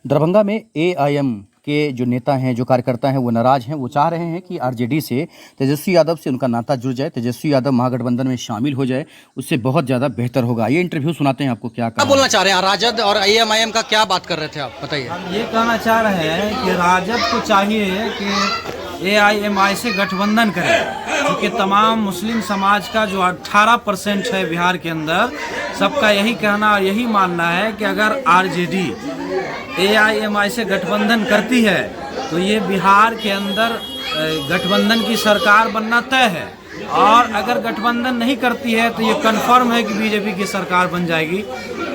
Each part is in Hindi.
दरभंगा में एआईएम के जो नेता हैं, जो कार्यकर्ता हैं, वो नाराज हैं। वो चाह रहे हैं कि आरजेडी से तेजस्वी यादव से उनका नाता जुड़ जाए, तेजस्वी यादव महागठबंधन में शामिल हो जाए, उससे बहुत ज़्यादा बेहतर होगा। ये इंटरव्यू सुनाते हैं आपको क्या बोलना चाह रहे हैं। राजद और एआईएम का क्या बात कर रहे थे आप, बताइए। हम ये कहना चाह रहे हैं कि राजद को चाहिए कि एआईएमआई से गठबंधन करे, क्योंकि तमाम मुस्लिम समाज का जो 18% है बिहार के अंदर, सबका यही कहना और यही मानना है कि अगर आरजेडी एआईएमआई से गठबंधन करती है तो ये बिहार के अंदर गठबंधन की सरकार बनना तय है, और अगर गठबंधन नहीं करती है तो ये कन्फर्म है कि बीजेपी की सरकार बन जाएगी।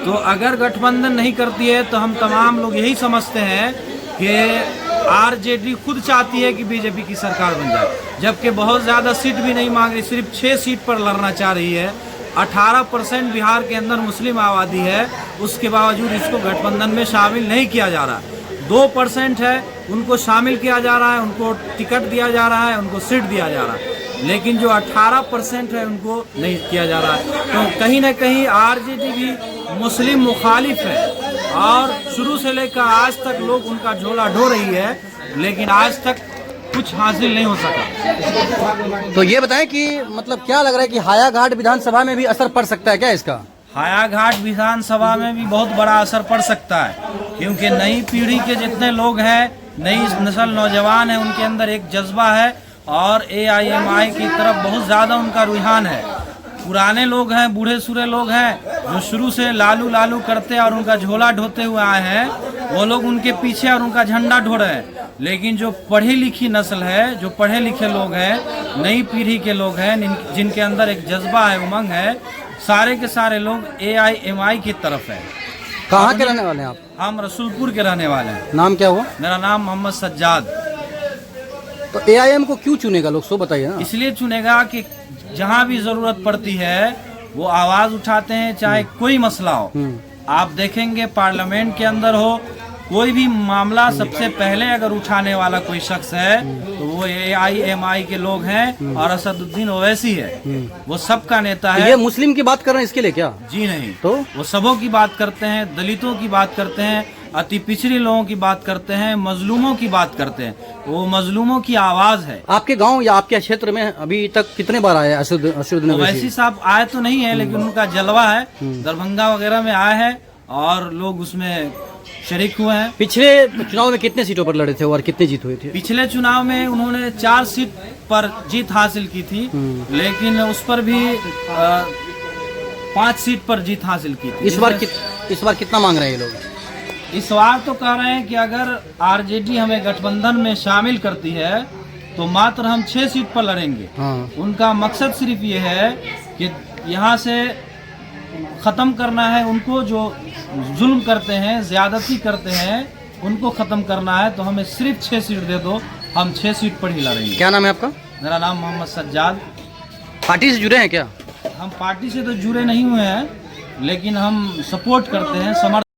तो अगर गठबंधन नहीं करती है तो हम तमाम लोग यही समझते हैं कि आरजेडी खुद चाहती है कि बीजेपी की सरकार बन जाए, जबकि बहुत ज़्यादा सीट भी नहीं मांग रही, सिर्फ 6 सीट पर लड़ना चाह रही है। 18% बिहार के अंदर मुस्लिम आबादी है, उसके बावजूद इसको गठबंधन में शामिल नहीं किया जा रहा। 2% है, उनको शामिल किया जा रहा है, उनको टिकट दिया जा रहा है, उनको सीट दिया जा रहा है, लेकिन जो 18% है उनको नहीं किया जा रहा है। तो कहीं ना कहीं आरजेडी भी मुस्लिम मुखालिफ है, और शुरू से लेकर आज तक लोग उनका झोला ढो रही है, लेकिन आज तक कुछ हासिल नहीं हो सका। तो ये बताएं कि मतलब क्या लग रहा है कि हायाघाट विधानसभा में भी असर पड़ सकता है क्या इसका? हायाघाट विधानसभा में भी बहुत बड़ा असर पड़ सकता है, क्योंकि नई पीढ़ी के जितने लोग हैं, नई नस्ल नौजवान है, उनके अंदर एक जज्बा है और एआईएमआई की तरफ बहुत ज़्यादा उनका रुझान है। पुराने लोग हैं, बूढ़े सूढ़े लोग हैं, जो शुरू से लालू लालू करते और उनका झोला ढोते हुए आए हैं, वो लोग उनके पीछे और उनका झंडा ढो रहे हैं। लेकिन जो पढ़ी लिखी नस्ल है, जो पढ़े लिखे लोग हैं, नई पीढ़ी के लोग हैं, जिनके अंदर एक जज्बा है, उमंग है, सारे के सारे लोग एआईएमआई की तरफ है। कहाँ के रहने वाले हैं आप? हम रसूलपुर के रहने वाले हैं। नाम क्या हुआ? मेरा नाम मोहम्मद सज्जाद। तो एआईएम को क्यों चुनेगा लोग, सो बताइए ना। इसलिए चुनेगा कि जहाँ भी जरूरत पड़ती है वो आवाज उठाते हैं, चाहे कोई मसला हो। आप देखेंगे पार्लियामेंट के अंदर हो, कोई भी मामला सबसे पहले अगर उठाने वाला कोई शख्स है तो वो एआईएमआई के लोग हैं, और असदुद्दीन ओवैसी है, वो सबका नेता है। ये मुस्लिम की बात कर रहे हैं इसके लिए क्या? जी नहीं, तो वो सबों की बात करते हैं, दलितों की बात करते हैं, अति पिछड़े लोगों की बात करते हैं, मजलूमों की बात करते हैं। वो मजलूमों की आवाज है। आपके गांव या आपके क्षेत्र में अभी तक कितने बार आए असदुद्दीन ओवैसी? ओवैसी साहब आए तो नहीं है, लेकिन उनका जलवा है, दरभंगा वगैरह में आए हैं और लोग उसमें शरीक हुए हैं। पिछले चुनाव में कितने सीटों पर लड़े थे और कितने जीत हुए थे? पिछले चुनाव में उन्होंने 4 सीट पर जीत हासिल की थी, लेकिन उस पर भी 5 सीट पर जीत हासिल की थी। इस बार कितना मांग रहे हैं ये लोग? इस बार तो कह रहे हैं कि अगर आरजेडी हमें गठबंधन में शामिल करती है तो मात्र हम 6 सीट पर लड़ेंगे। हाँ। उनका मकसद सिर्फ ये है कि यहाँ से ख़त्म करना है उनको, जो जुल्म करते हैं, ज़्यादती करते हैं, उनको ख़त्म करना है। तो हमें सिर्फ 6 सीट दे दो, हम 6 सीट पर ही लड़ेंगे। क्या नाम है आपका? मेरा नाम मोहम्मद सज्जाद। पार्टी से जुड़े हैं क्या? हम पार्टी से तो जुड़े नहीं हुए हैं, लेकिन हम सपोर्ट करते हैं, समर्थन